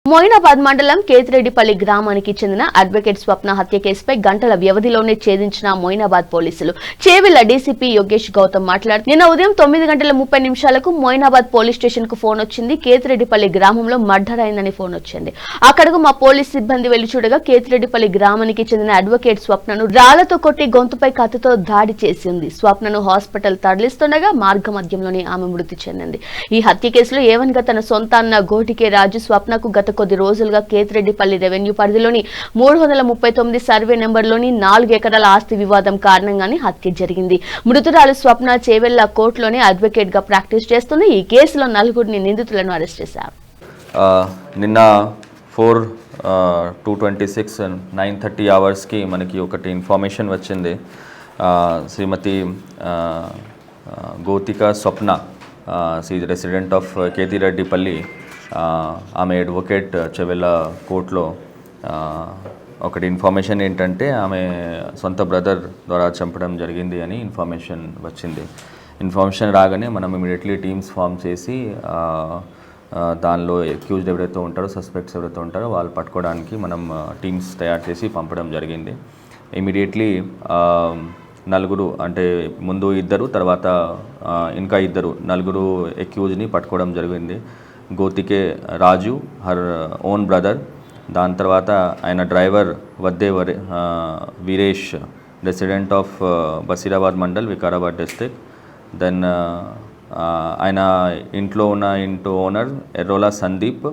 మొయినాబాద్ మండలం కేతిరెడ్డిపల్లి గ్రామానికి చెందిన అడ్వకేట్ స్వప్న హత్య కేసుపై గంటల వ్యవధిలోనే ఛేదించిన మొయినాబాద్ పోలీసులు. చేవెళ్ల డీసీపీ యోగేష్ గౌతమ్ మాట్లాడుతూ నిన్న ఉదయం 9:30 మొయినాబాద్ పోలీస్ స్టేషన్ కు ఫోన్ వచ్చింది. కేతిరెడ్డిపల్లి గ్రామంలో మర్డర్ అయిందని ఫోన్ వచ్చింది. అక్కడకు మా పోలీస్ సిబ్బంది వెళ్లి చూడగా కేతిరెడ్డిపల్లి గ్రామానికి చెందిన అడ్వకేట్ స్వప్నను రాళ్లతో కొట్టి గొంతుపై కత్తితో దాడి చేసింది. స్వప్నను హాస్పిటల్ తరలిస్తుండగా మార్గ మధ్యంలోనే ఆమె మృతి చెందింది. ఈ హత్య కేసులో ఏవన్గా తన సొంత అన్న గోటికే రాజు స్వప్నకు గత కొద్ది రోజులుగా కేతిరెడ్డిపల్లి రెవెన్యూ పరిధిలోని 339 సర్వే నెంబర్లోని 4 ఎకరాల ఆస్తి వివాదం కారణంగానే హత్య జరిగింది. మృతురాలు స్వప్న చేవెళ్ల కోర్టులోనే అడ్వకేట్ గా ప్రాక్టీస్ చేస్తుంది. ఈ కేసులో 4 నిందితులను అరెస్ట్ చేశారు. నిన్న 4/2/26 9:30 అవర్స్కి మనకి ఒకటి ఇన్ఫర్మేషన్ వచ్చింది. శ్రీమతి గోతిక స్వప్న షీ రెసిడెంట్ ఆఫ్ కేతిరెడ్డిపల్లి, ఆమె అడ్వకేట్ చెవెళ్ళ కోర్టులో ఒకటి ఇన్ఫర్మేషన్ ఏంటంటే ఆమె సొంత బ్రదర్ ద్వారా చంపడం జరిగింది అని ఇన్ఫర్మేషన్ వచ్చింది. ఇన్ఫర్మేషన్ రాగానే మనం ఇమీడియట్లీ టీమ్స్ ఫామ్ చేసి దానిలో అక్యూజ్డ్ ఎవరైతే ఉంటారో, సస్పెక్ట్స్ ఎవరైతే ఉంటారో వాళ్ళు పట్టుకోవడానికి మనం టీమ్స్ తయారు చేసి పంపడం జరిగింది. ఇమీడియట్లీ 4 అంటే ముందు 2 తర్వాత ఇంకా 4 అక్యూజ్ని పట్టుకోవడం జరిగింది. గోతికే రాజు, హర్ ఓన్ బ్రదర్, దాని తర్వాత ఆయన డ్రైవర్ వద్దే Veeresh, resident of Basheerabad mandal, Vikarabad district. Then ఆయన ఇంట్లో owner Errola Sandeep,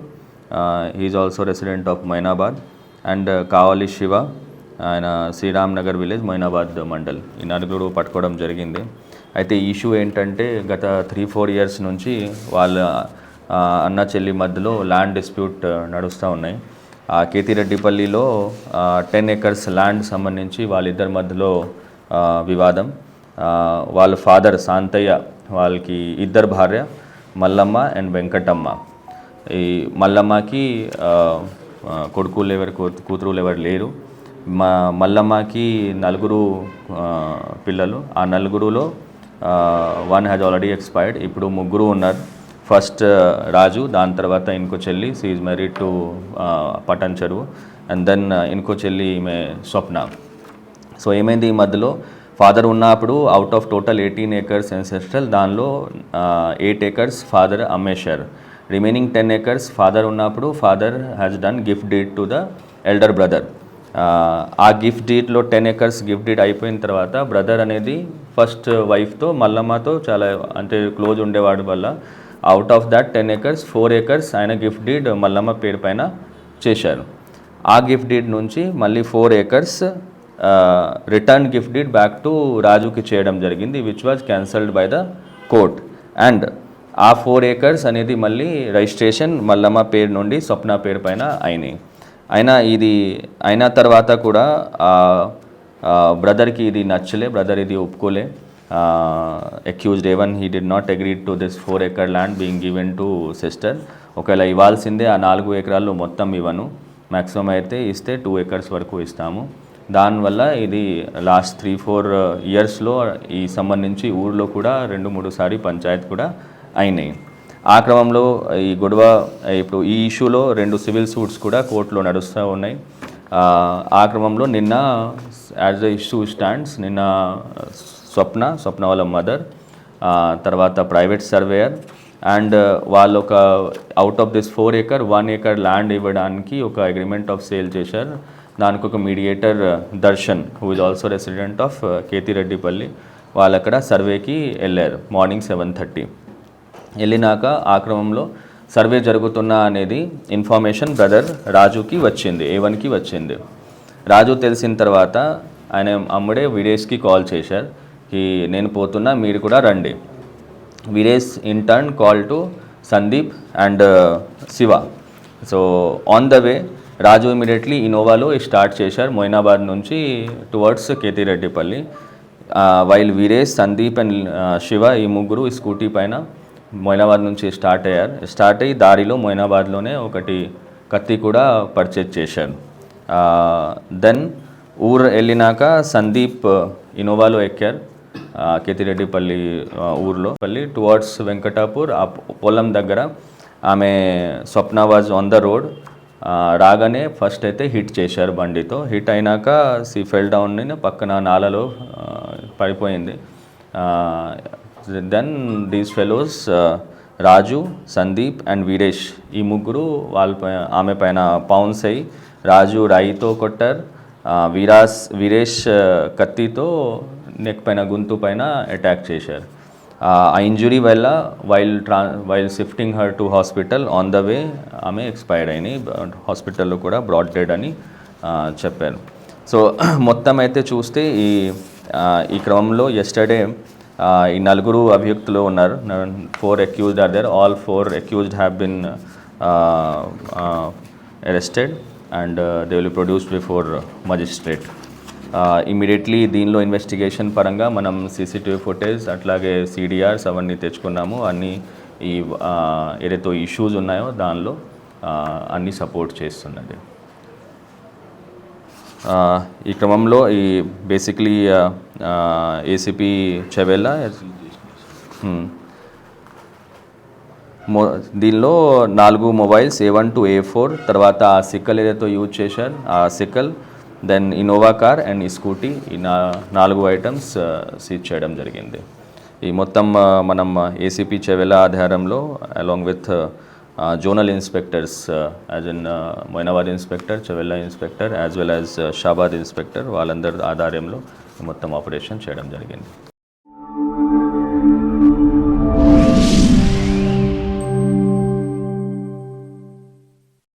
is also resident of Moinabad. And Kavali Shiva, ఆయన శ్రీరామ్ నగర్ విలేజ్, మొయినాబాద్ మండల్. ఈ 4 పట్టుకోవడం జరిగింది. అయితే ఈ ఇష్యూ ఏంటంటే గత 3-4 ఇయర్స్ నుంచి వాళ్ళ అన్న చెల్లి మధ్యలో ల్యాండ్ డిస్ప్యూట్ నడుస్తూ ఉన్నాయి. కేతిరెడ్డిపల్లిలో 10 acres ల్యాండ్ సంబంధించి వాళ్ళిద్దరి మధ్యలో వివాదం. వాళ్ళ ఫాదర్ శాంతయ్య, వాళ్ళకి 2 భార్య, మల్లమ్మ అండ్ వెంకటమ్మ. ఈ మల్లమ్మకి కొడుకులు ఎవరు, కూతురులు ఎవరు లేరు. మల్లమ్మకి 4 పిల్లలు. ఆ 4లో 1 హ్యాజ్ ఆల్రెడీ ఎక్స్పైర్డ్. ఇప్పుడు 3 ఉన్నారు. ఫస్ట్ రాజు, దాని తర్వాత ఇంకో చెల్లి, she is married to Patancheru. And then ఇంకో చెల్లి ఈమె స్వప్న. సో ఏమైంది, ఈ మధ్యలో ఫాదర్ ఉన్నప్పుడు out of total 18 acres ancestral, దానిలో 8 acres ఫాదర్ అమ్మేశారు. రిమైనింగ్ 10 acres ఫాదర్ ఉన్నప్పుడు father has done gift deed to the elder brother. ఆ గిఫ్ట్ డీడ్లో 10 acres గిఫ్ట్ డీడ్ అయిపోయిన తర్వాత బ్రదర్ అనేది ఫస్ట్ వైఫ్తో మల్లమ్మతో చాలా అంటే క్లోజ్ ఉండేవాడు వల్ల out of that 10 acres 4 acres ఆయన గిఫ్ట్ డీడ్ మల్లమ్మ పేరు పైన చేశారు. ఆ గిఫ్ట్ డీడ్ నుంచి మళ్ళీ 4 acres return gift deed back to రాజుకి చేయడం జరిగింది, which was cancelled by the court. And ఆ 4 acres అనేది మళ్ళీ రిజిస్ట్రేషన్ మల్లమ్మ పేరు నుండి స్వప్న పేరు పైన ఇది అయిన తర్వాత కూడా బ్రదర్కి ఇది నచ్చలే, బ్రదర్ ఇది ఒప్పుకోలే. accused even he did not agree to this 4 acre land being given to sister. ఒకవేళ ఇవ్వాల్సిందే ఆ 4 ఎకరాల్లో మొత్తం ఇవ్వను, మ్యాక్సిమం అయితే ఇస్తే 2 acres వరకు ఇస్తాము. దానివల్ల ఇది లాస్ట్ 3-4 ఇయర్స్లో ఈ సంబంధించి ఊళ్ళో కూడా 2-3 సారి పంచాయత్ కూడా అయినాయి. ఆ క్రమంలో ఈ గొడవ ఇప్పుడు ఈ ఇష్యూలో 2 సివిల్ సూట్స్ కూడా కోర్టులో నడుస్తూ ఉన్నాయి. ఆ క్రమంలో నిన్న యాజ్ ద ఇష్యూ స్టాండ్స్, నిన్న స్వప్న వాళ్ళ మదర్, తర్వాత ప్రైవేట్ సర్వేయర్ అండ్ వాళ్ళు ఒక out of this 4 acre 1 acre land ఇవ్వడానికి ఒక అగ్రిమెంట్ ఆఫ్ సేల్ చేశారు. దానికి ఒక mediator Darshan, who is also resident of Kethireddipalli, వాళ్ళు అక్కడ సర్వేకి వెళ్ళారు మార్నింగ్ 7:30. వెళ్ళినాక ఆ క్రమంలో సర్వే జరుగుతున్నా అనేది ఇన్ఫర్మేషన్ బ్రదర్ రాజుకి వచ్చింది, A1కి వచ్చింది. రాజు తెలిసిన తర్వాత ఆయన అమ్ముడే వీరేష్కి కాల్ చేశారు, నేను పోతున్నా మీరు కూడా రండి. Veeresh in turn call to Sandeep and Shiva. So on the way Raju immediately ఇనోవాలో స్టార్ట్ చేశారు మొయినాబాద్ నుంచి towards Kethireddipalli. While Veeresh, Sandeep and Shiva ఈ 3 ఈ స్కూటీ పైన మొయినాబాద్ నుంచి స్టార్ట్ అయ్యి దారిలో మొయినాబాద్లోనే ఒకటి కత్తి కూడా పర్చేజ్ చేశారు. దెన్ ఊరు వెళ్ళినాక సందీప్ ఇనోవాలో ఎక్కారు. కేతిరెడ్డిపల్లి ఊర్లో టువర్డ్స్ వెంకటాపూర్ ఆ పొలం దగ్గర ఆమె స్వప్న వాజ్ ఆన్ ద రోడ్. రాగానే ఫస్ట్ అయితే హిట్ చేశారు బండితో. హిట్ అయినాక సీ ఫెల్ డౌన్ పక్కన నాలలో పడిపోయింది. Then these fellows Raju, Sandeep and Veeresh ఈ ముగ్గురు ఆమె పైన పౌన్స్ అయ్యి రాజు రాయితో కొట్టారు, వీరేష్ కత్తితో నెక్ పైన గొంతు పైన అటాక్ చేశారు. ఆ ఇంజురీ వల్ల while shifting her to hospital on the వే ఆమె ఎక్స్పైర్డ్ అయినాయి. హాస్పిటల్లో కూడా బ్రాడ్ డెడ్ అని చెప్పారు. సో మొత్తం అయితే చూస్తే ఈ క్రమంలో ఎస్టర్డే ఈ నలుగురు అభియుక్తులు ఉన్నారు. 4 accused are there. All 4 accused have been arrested and they will produced before magistrate. Immediately దీనిలో ఇన్వెస్టిగేషన్ పరంగా మనం సీసీటీవీ ఫుటేజ్ అట్లాగే సిడిఆర్స్ అవన్నీ తెచ్చుకున్నాము. అన్నీ ఈ ఏదైతే ఇష్యూస్ ఉన్నాయో దానిలో అన్నీ సపోర్ట్ చేస్తున్నది. ఈ క్రమంలో ఈ బేసిక్లీ ఏసీపీ చెవెల్లా దీనిలో 4 మొబైల్స్ A1 to A4, తర్వాత ఆ సిక్కల్ ఏదైతే యూజ్ చేశారు ఆ sickle, then Innova car and ఈ స్కూటీ, ఈ 4 ఐటమ్స్ సీజ్ చేయడం జరిగింది. ఈ మొత్తం మనం ఏసీపీ చెవెల్లా ఆధారంలో along with zonal inspectors as in Moinabad inspector, Chevella inspector as well as Shabad inspector వాళ్ళందరి ఆధారంలో మొత్తం ఆపరేషన్ చేయడం జరిగింది.